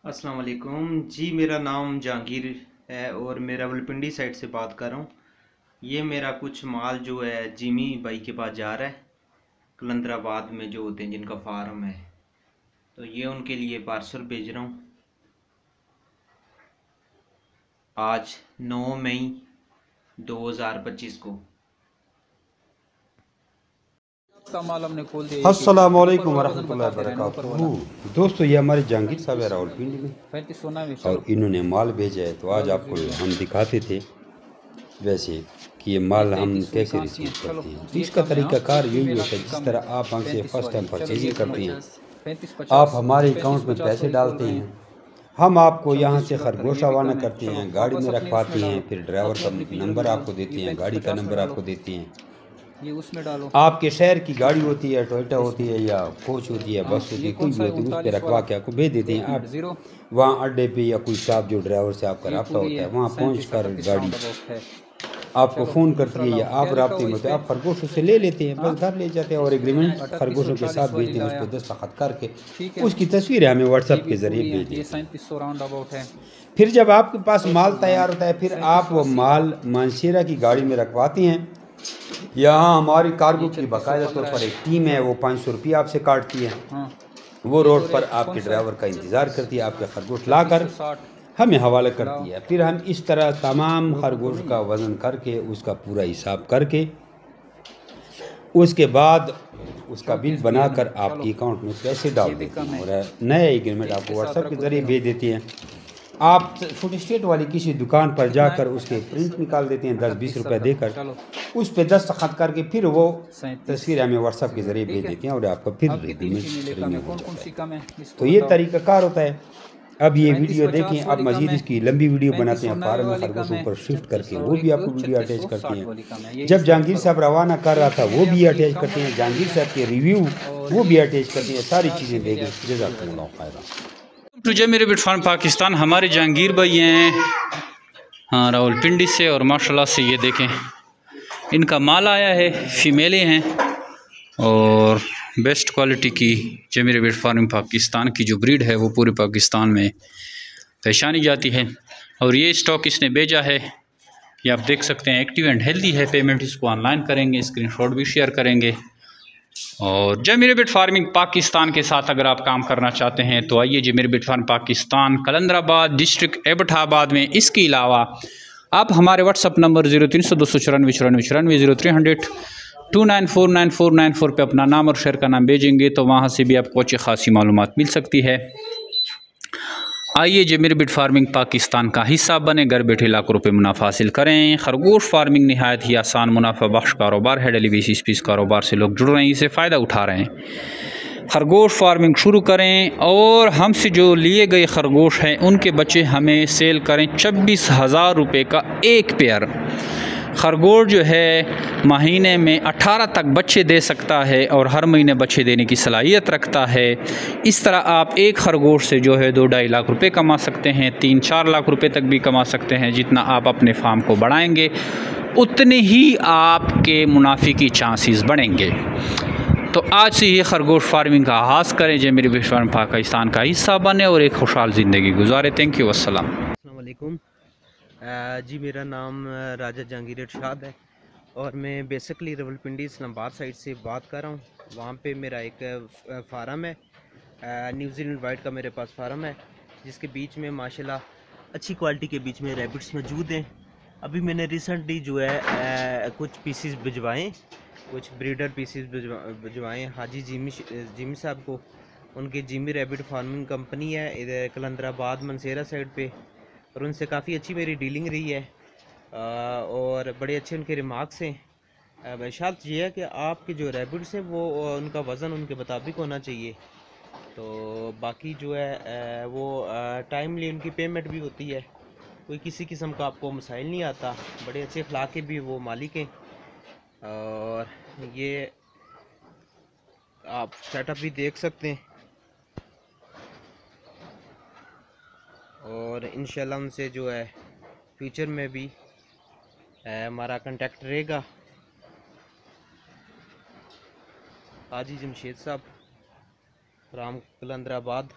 अस्सलाम वालेकुम जी। मेरा नाम जहांगीर है और मैं रावलपिंडी साइड से बात कर रहा हूँ। ये मेरा कुछ माल जो है जिमी भाई के पास जा रहा है, कलंदराबाद में जो होते हैं जिनका फार्म है, तो ये उनके लिए पार्सल भेज रहा हूँ। आज 9 मई 2025 को। माल हमने खोल दिया। अस्सलाम वालेकुम वरहमतुल्लाहि वबरकातुहू। दोस्तों, ये हमारे जहांगीर साहब है रावलपिंडी में 35 सोना में और इन्होंने माल भेजा है। तो आज आपको हम दिखाते थे वैसे कि ये माल हम कैसे रिसीव करते हैं। तो इसका तरीक़ाकार यही होता है, जिस तरह आप हमसे फ़र्स्ट टाइम परचेजिंग करते हैं, आप हमारे अकाउंट में पैसे डालते हैं, हम आपको यहाँ से खरगोश रवाना करते हैं, गाड़ी में रखवाते हैं, फिर ड्राइवर का नंबर आपको देते हैं, गाड़ी का नंबर आपको देते हैं। ये उसमें डालो। आपके शहर की गाड़ी होती है, टोयोटा होती है या कोच होती है, बस होती है, कोई भी होती है, उस पर रखवा के आपको भेज देते हैं। आप वहाँ अड्डे पे या कोई स्टाफ जो ड्राइवर से आपका रब्ता होता है, वहाँ पहुँच कर गाड़ी आपको फ़ोन करती है या आप रब्ते में होते हैं, आप खरगोश से ले लेते हैं, बस घर ले जाते हैं और एग्रीमेंट खरगोशों के साथ भेजते हैं। उस पर दस्तखत करके उसकी तस्वीरें हमें व्हाट्सएप के ज़रिए भेज देते हैं। फिर जब आपके पास माल तैयार होता है, फिर आप वो माल मानसेरा की गाड़ी में रखवाते हैं। यहाँ हमारी कार्गो की बाकायदा तौर पर एक टीम है, वो 500 रुपये आपसे काटती है। वो रोड पर आपके ड्राइवर का इंतज़ार करती है, आपके खरगोश लाकर हमें हवाला करती है। फिर हम इस तरह तमाम खरगोश का वज़न करके उसका पूरा हिसाब करके उसके बाद उसका बिल बनाकर आपके अकाउंट में पैसे डाल देते हैं और नया एग्रीमेंट आपको व्हाट्सएप के ज़रिए भेज देते हैं। आप फूड स्टेट वाली किसी दुकान पर जाकर उसके प्रिंट निकाल देते हैं 10-20 रुपये देकर, उस पर दस्तखत करके फिर वो तस्वीर हमें व्हाट्सएप के ज़रिए भेज देते हैं और आपका फिर रिन्यू हो जाता है। तो ये तरीक़ाकार होता है। अब ये वीडियो देखें, अब मज़ीद इसकी लंबी वीडियो बनाते हैं, फार्म में खरगोशों पर शिफ्ट करके वो भी आपको वीडियो अटैच करते हैं। जब जहांगीर साहब रवाना कर रहा था वो भी अटैच करते हैं, जहांगीर साहब के रिव्यू वो भी अटैच करते हैं। सारी चीज़ें देखें। जज़ाकुमुल्लाह खैर। To Zameer bit farm Pakistan. हमारे जहांगीर भाई हैं, हाँ, रावलपिंडी से, और माशाल्लाह से ये देखें इनका माल आया है, फीमेलें हैं और बेस्ट क्वालिटी की जमीर बिट फार्म पाकिस्तान की जो ब्रीड है वो पूरे पाकिस्तान में पहचानी जाती है। और ये स्टॉक इसने भेजा है, ये आप देख सकते हैं, एक्टिव एंड हेल्दी है। पेमेंट इसको ऑनलाइन करेंगे, स्क्रीनशॉट भी शेयर करेंगे। और जमीर बिट फार्मिंग पाकिस्तान के साथ अगर आप काम करना चाहते हैं तो आइए Zameer bit farm Pakistan, Qalandarabad district Abbottabad में। इसके अलावा आप हमारे व्हाट्सअप नंबर 0300 294 94 0300 2949494 पे अपना नाम और शहर का नाम भेजेंगे तो वहाँ से भी आपको अच्छी खासी मालूमात मिल सकती है। आइए जमीर बिट फार्मिंग पाकिस्तान का हिस्सा बने, घर बैठे लाखों रुपए मुनाफा हासिल करें। खरगोश फार्मिंग नहायत ही आसान मुनाफा बख्श कारोबार है। डेली बेसिस पे इस कारोबार से लोग जुड़ रहे हैं, इसे फ़ायदा उठा रहे हैं। खरगोश फार्मिंग शुरू करें और हमसे जो लिए गए खरगोश हैं उनके बच्चे हमें सेल करें। 26,000 रुपये का एक पेयर खरगोश जो है महीने में 18 तक बच्चे दे सकता है और हर महीने बच्चे देने की सलाहियत रखता है। इस तरह आप एक खरगोश से जो है 2-2.5 लाख रुपए कमा सकते हैं, 3-4 लाख रुपए तक भी कमा सकते हैं। जितना आप अपने फार्म को बढ़ाएंगे उतने ही आपके मुनाफे की चांसेस बढ़ेंगे। तो आज से ही खरगोश फार्मिंग का आगाज़ करें, जमीर बिट फार्म पाकिस्तान का हिस्सा बने और एक खुशहाल ज़िंदगी गुजारे। थैंक यू, अस्सलाम वालेकुम जी। मेरा नाम राजा जहांगीर इरशाद है और मैं बेसिकली रावलपिंडी इस्लामाबाद साइड से बात कर रहा हूँ। वहाँ पे मेरा एक फार्म है, न्यूजीलैंड वाइट का मेरे पास फार्म है, जिसके बीच में माशाल्लाह अच्छी क्वालिटी के बीच में रैबिट्स मौजूद हैं। अभी मैंने रिसेंटली जो है कुछ पीसीस भिजवाएँ, कुछ ब्रीडर पीसीस भिजवाएँ हाजी जिमी साहब को। उनकी जिमी रैबिट फार्मिंग कंपनी है इधर कलंदराबाद मनसेरा साइड पे, और उनसे काफ़ी अच्छी मेरी डीलिंग रही है और बड़े अच्छे उनके रिमार्क्स हैं। शर्त ये है कि आपके जो रैबिट्स हैं वो उनका वज़न उनके मुताबिक होना चाहिए। तो बाकी जो है वो टाइमली उनकी पेमेंट भी होती है, कोई किसी किस्म का आपको मसाइल नहीं आता। बड़े अच्छे अखलाक के भी वो मालिक हैं और ये आप सेटअप भी देख सकते हैं। और इंशाल्लाह उनसे जो है फ्यूचर में भी हमारा कांटेक्ट रहेगा। हाजी जमशेद साहब, राम कलंदराबाद।